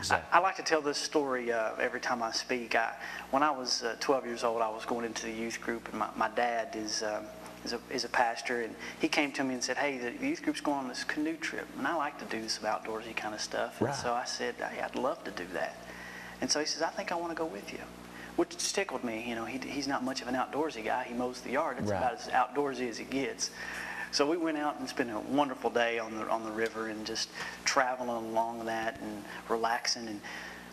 Exactly. I like to tell this story every time I speak. When I was 12 years old, I was going into the youth group, and my dad is a pastor, and he came to me and said, "Hey, the youth group's going on this canoe trip, and I like to do some outdoorsy kind of stuff." And so I said, "Hey, I'd love to do that." And so he says, "I think I want to go with you," which tickled me. You know, he's not much of an outdoorsy guy. He mows the yard. It's about as outdoorsy as it gets. So we went out and spent a wonderful day on the river and just traveling along that and relaxing. And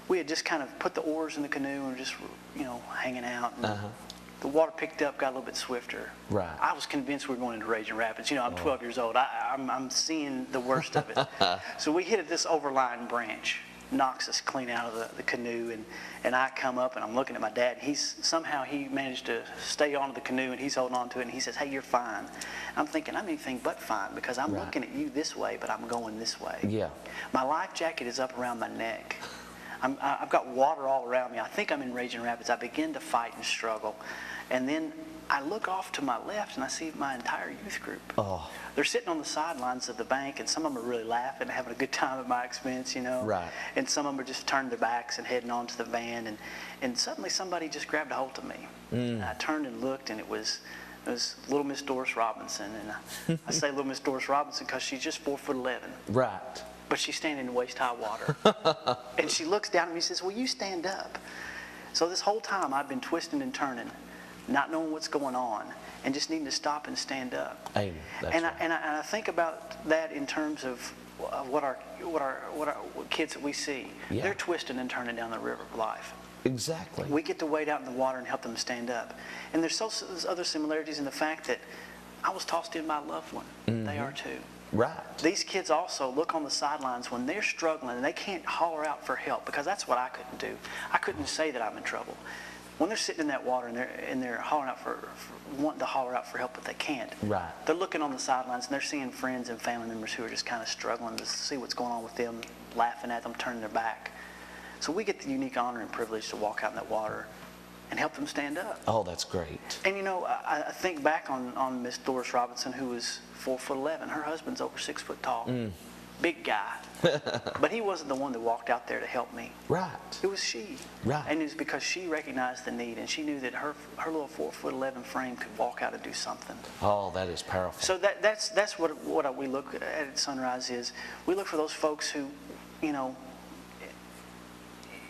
we had just kind of put the oars in the canoe and just, you know, hanging out. And the water picked up, got a little bit swifter. Right. I was convinced we were going into Raging Rapids. You know, I'm 12 years old. I'm seeing the worst of it. So we hit this overlying branch, knocks us clean out of the canoe, and I come up and I'm looking at my dad. Somehow he managed to stay onto the canoe and he's holding on to it, and he says, "Hey, you're fine." I'm thinking, I'm anything but fine, because I'm looking at you this way, but I'm going this way. Yeah. My life jacket is up around my neck. I've got water all around me. I think I'm in Raging Rapids. I begin to fight and struggle, and then I look off to my left and I see my entire youth group. Oh. They're sitting on the sidelines of the bank, and some of them are really laughing, having a good time at my expense, you know. Right. And some of them are just turning their backs and heading on to the van, and suddenly somebody just grabbed a hold of me. And I turned and looked, and it was little Miss Doris Robinson. And I say little Miss Doris Robinson because she's just 4'11". Right. But she's standing in waist-high water. And she looks down at me and says, "Will you stand up?" So this whole time I've been twisting and turning, not knowing what's going on, and just needing to stop and stand up. Amen. And I think about that in terms of what our kids that we see. Yeah. They're twisting and turning down the river of life. Exactly. We get to wade out in the water and help them stand up. And there's other similarities in the fact that I was tossed in by a loved one. They are too. Right. These kids also look on the sidelines when they're struggling and they can't holler out for help, because that's what I couldn't do. I couldn't say that I'm in trouble. When they're sitting in that water and they're hollering out for wanting to holler out for help, but they can't. Right. They're looking on the sidelines and they're seeing friends and family members who are just kind of struggling to see what's going on with them, laughing at them, turning their back. So we get the unique honor and privilege to walk out in that water and help them stand up. Oh, that's great. And you know, I think back on Miss Doris Robinson, who was 4'11". Her husband's over 6 foot tall. Big guy. But he wasn't the one that walked out there to help me. Right. It was she. Right. And it was because she recognized the need, and she knew that her little 4'11" frame could walk out and do something. Oh, that is powerful. So that's what we look at Sunrise is. We look for those folks who, you know,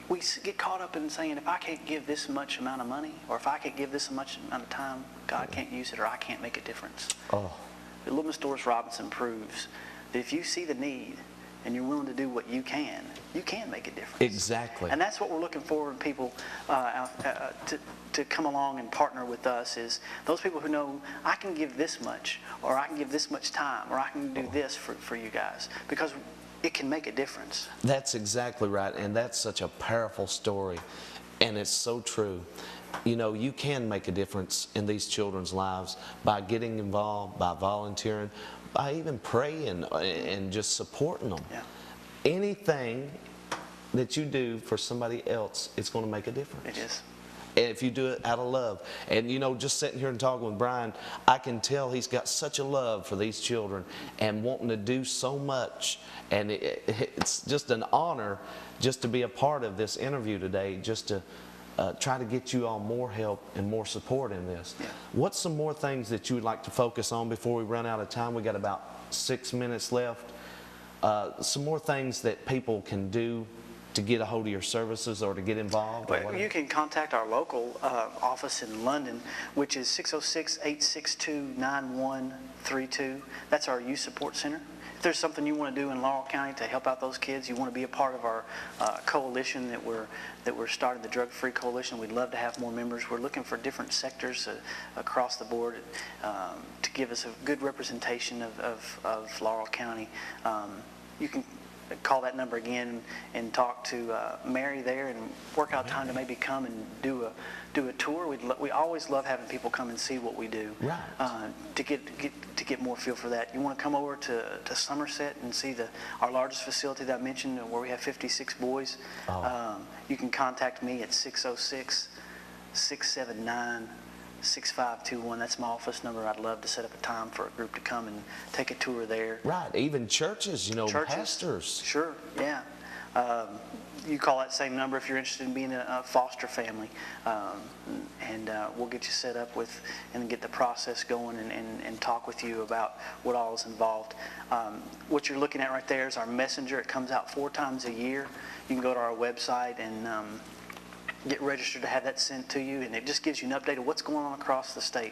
we get caught up in saying, if I can't give this much amount of money, or if I can't give this much amount of time, God can't use it, or I can't make a difference. Oh. But little Miss Doris Robinson proves that if you see the need and you're willing to do what you can make a difference. Exactly. And that's what we're looking for in people to come along and partner with us, is those people who know, I can give this much, or I can give this much time, or I can do this for you guys, because it can make a difference. That's exactly right, and that's such a powerful story, and it's so true. You know, you can make a difference in these children's lives by getting involved, by volunteering, by even praying and just supporting them. Yeah. Anything that you do for somebody else, it's going to make a difference. It is. And if you do it out of love. And you know, just sitting here and talking with Brian, I can tell he's got such a love for these children and wanting to do so much. And it's just an honor just to be a part of this interview today, just to try to get you all more help and more support in this. Yeah. What's some more things that you would like to focus on before we run out of time? We got about 6 minutes left. Some more things that people can do to get a hold of your services or to get involved? Well, you can contact our local office in London, which is 606-862-9132. That's our youth support center. If there's something you want to do in Laurel County to help out those kids, you want to be a part of our coalition that we're starting, the Drug Free Coalition. We'd love to have more members. We're looking for different sectors across the board to give us a good representation of Laurel County. You can call that number again and talk to Mary there and work out time to maybe come and do a tour. We always love having people come and see what we do. Right. To get more feel for that. You want to come over to Somerset and see our largest facility that I mentioned, where we have 56 boys. Oh. You can contact me at 606-679-6521. That's my office number. I'd love to set up a time for a group to come and take a tour there. Right, even churches, you know, Churches, pastors. Sure, yeah. You call that same number if you're interested in being a foster family, and we'll get you set up with and get the process going and talk with you about what all is involved. What you're looking at right there is our messenger. It comes out 4 times a year. You can go to our website and get registered to have that sent to you, and it just gives you an update of what's going on across the state.